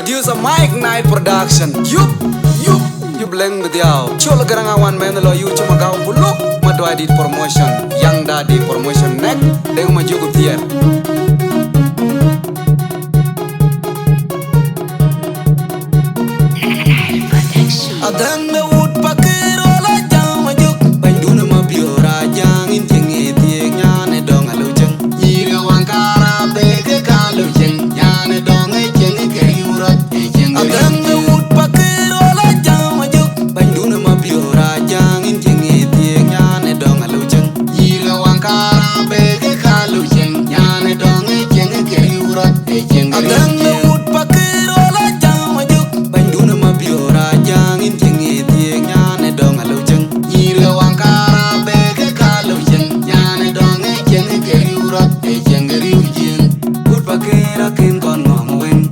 Producer Mike Night Production. You blend with yao. Chola garanga one man lo you cuma kau buluk. Madu edit promotion. Yang Daddy promotion neck. Deng maju tier. Adang me wood pakir ola jam majuk. Banduna mabiora jangin jengi tiek nyane dong alujeng. Nyira wangkara bege kalujeng. Nyane dong ejeng keriurat ejeng. Adang me wood pakir ola jam majuk. Banduna mabiora jangin jengi tiek nyane dong alujeng. Nyira wangkara bege kalujeng. Nyane dong ejeng keriurat ejeng. Adang me wood pakir ola jam majuk. Banduna mabiora jangin jengi tiek nyane dong alujeng. Nyira wangkara bege kalujeng. Nyane dong ejeng keriurat ejeng keriujeng. Wood pakir akin kon ngom weng.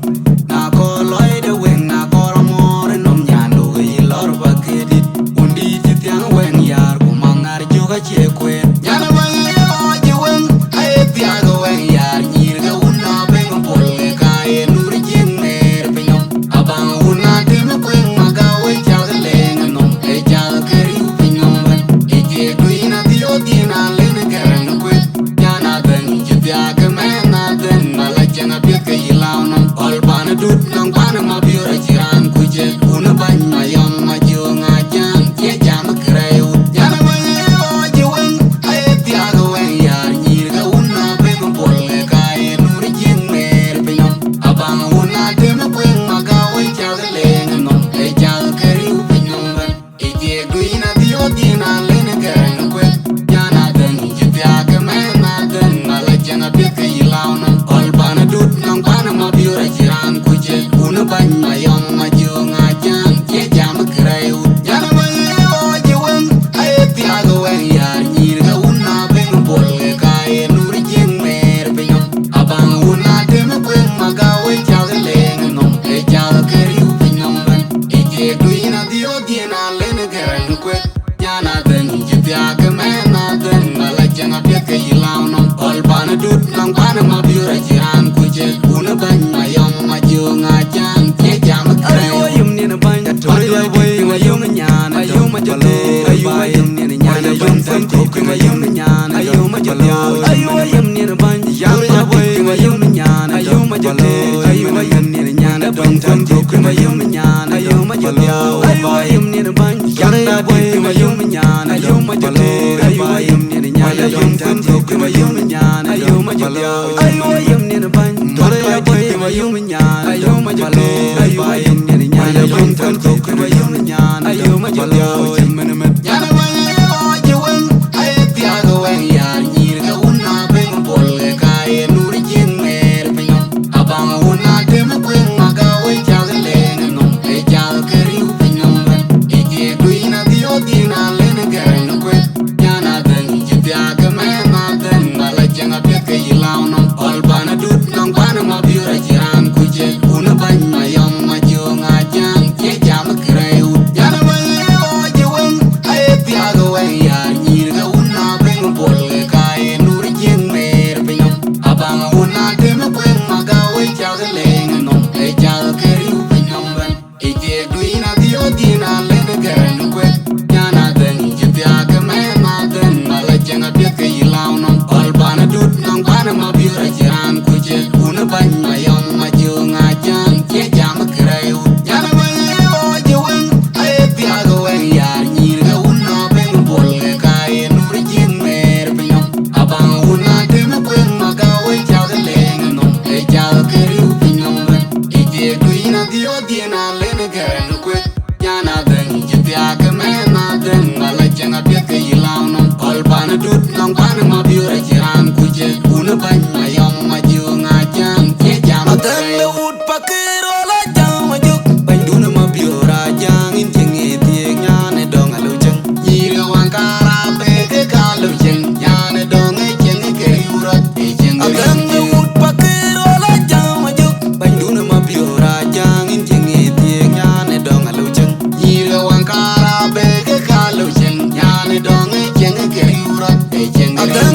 Na ko loy de weng na ko ramore nom nyando ge lor pakedit. Undi titiang weng yar kumangar juga chekwen. Nyana weng yo je weng ae tiago weng yar nyira unna beng polle kae nur jeng mer penyom. Abang unna tim kweng magawe chal leng nom e chal keriu penyom ban. Ije duina dio dina len keren kwet. Nyana ben jipya kemena den malajana pet ke ilaw nom. Ol bana dut nong bana mabiora jiran kuje. Una ban mayom majo ngajang che jam kreu. Nyana weng yo je weng ae tiago weng yar nyira unna beng polle kae nur jeng mer penyom. Abang unna tim kweng magawe chal leng nom e chal keriu penyom ban. Ije duina dio dina len keren kwet. Nyana den jipya kemena den malajana pet ke ilaw nom. Ol bana dut nong bana mabiora jiran kuje. Una ban mayom majo ngajang che jam kreu. Nyana weng yo je weng ae tiago weng yar nyira unna beng polle kae nur jeng mer penyom. Abang unna tim kweng magawe chal leng nom e chal keriu penyom ban. Ije duina dio dina len keren kwet. Nyana den jipya kemena den malajana pet ke ilaw nom. Ol bana dut nong bana mabiora jiran kuje. Una ban mayom majo ngajang che jam kreu. Ayum ni na ban atoya boy ayum nyana ayum majale ayum ni nyana ayum fan ko ayum nyana ayum majale ayum ni na ban atoya boy ayum nyana ayum majale ayum ni nyana ban fan ko ayum nyana ayum majale ayum ni na ban atoya boy ayum nyana ayum majale ayum ni nyana ayum fan ko ayum nyana ayum majale ayum ni na ban atoya boy ayum nyana ayum majale ayum ni nyana ayum fan ko ayum nyana ayum majale nyana weng yo je weng ae tiago weng yar nyira unna beng polle kae nur jeng mer penyom. Abang unna tim kweng magawe chal leng nom e chal keriu penyom ban. Ije duina dio dina len keren kwet. Nyana den jipya kemena den malajanga pet ke ilaw nom. Ol bana dut nong bana mabiora jiran kuje. Una ban mayom majo ngajang che jam kreu. Nyana weng yo je weng ae tiago weng yar nyira unna beng polle kae nur jeng mer penyom. Abang unna tim kweng magawe chal leng nom e chal keriu penyom ban. Ije duina dio dina len keren kwet. Nyana den jipya kemena den malajanga pet ke ilaw nom. Ol bana dut nong bana mabiora jiran kuje. Una ban mayom majo ngajang che jam kreu. Nyana weng yo je weng ae tiago weng yar nyira unna beng polle kae nur jeng mer penyom. Abang unna tim kweng magawe chal leng nom e chal keriu penyom ban. Ije duina dio dina len keren kwet. Nyana den jipya kemena den malajanga pet ke ilaw nom. Ol bana dut nong bana mabiora jiran kuje. Una ban mayom majo ngajang che jam kreu. Wood pakir ola jam majuk. Banduna mabiora jangin jengi tiek nyane dong alujeng. Nyira wangkara bege kalujeng. Nyane dong ejeng keriurat ejeng keriujeng. Wood pakir ola jam majuk. Banduna mabiora jangin jengi tiek nyane dong alujeng. Nyira wangkara bege kalujeng. Nyane dong ejeng keriurat ejeng keriujeng.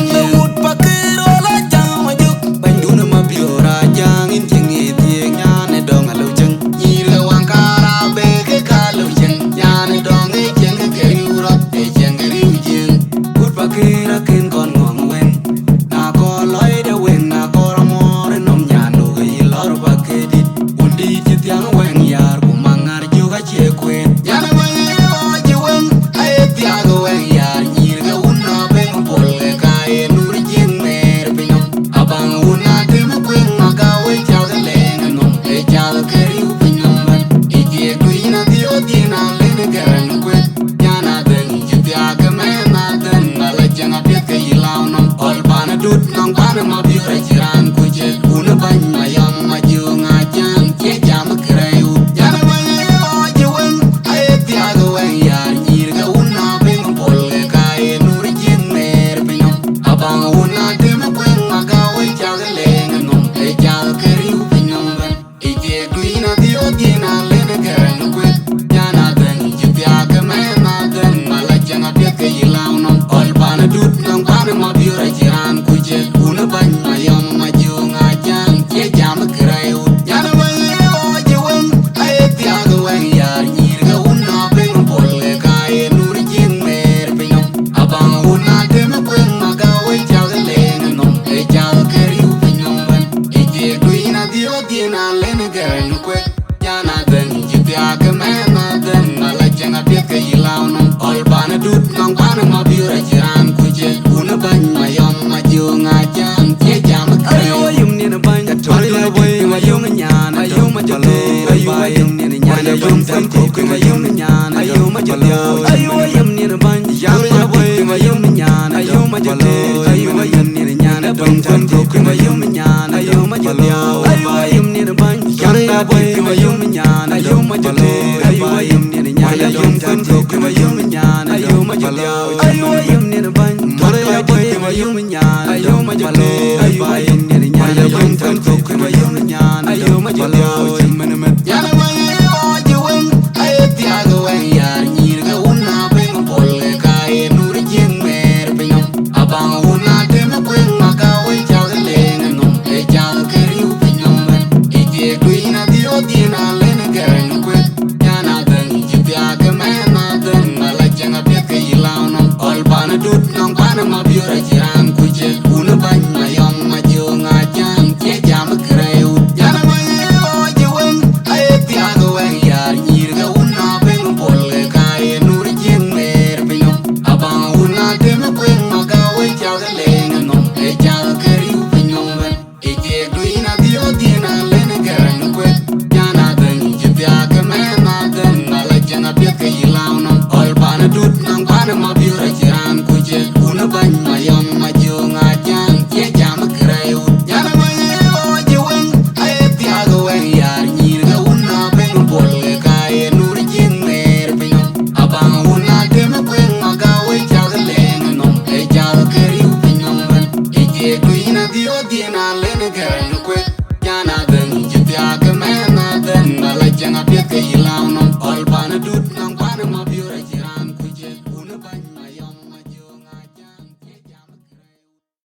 dut nong pana ma biura jiran kuje una ban ma yam ma junga jang che jam kreyu yana ma yo jiwen ay tiago wen yar nyir ga una ben pol ka e nur jin mer pinyo abang una dem kwen ma ga we chagale ngom e chag kreyu pinyo ben e je duina dio dina len keren kwen yana den jipya ka me na den mala janga pet ke yilaw nom ol pana dut nong pana ma biura jiran kuje una ban ma yam ma junga jang che jam kreyu yana ma yo jiwen ay tiago wen yar nyir ga una ben pol ka e nur jin mer pinyo abang una dem kwen ma ga we chagale ngom e chag kreyu pinyo ben e je duina dio dina len keren kwen yana den jipya ka me na den mala janga pet ke yilaw nom ol pana dut nong pana ma biura jiran kuje una ban ma yam ma junga jang che jam kreyu yum ni na ban tole na boy ma yum nyana yum ma jale ayu yum ni na nyana yum tam ko ma yum nyana yum ma jale ayu yum ni na ban yam ma boy ma yum nyana yum ma jale ayu yum ni na nyana dong tam ko ma yum nyana yum ma jale ayu yum ni na ban yam ma boy ma yum nyana yum ma jale ayu yum ni na nyana yum tam ko ma yum nyana yum ma jale ayu yum ni na ban tole na boy ma yum nyana yum ma jale ayu yum ni na nyana yum tam ko ma yum nyana yum ma jale yana ma yo jiwen ay tiago wen yar nyir ga una ben pol ka e nur jin mer pinyo abang una dem kwen ma ga we chagale ngom e chag kreyu pinyo ben e je duina dio dina len keren kwen yana den jipya ka me na den mala janga pet ke yilaw nom ol pana dut nong pana ma biura jiran kuje una ban ma yam ma junga jang che jam kreyu yana ma yo jiwen ay tiago wen yar nyir ga una ben pol ka e nur jin mer pinyo abang una dem kwen ma ga we chagale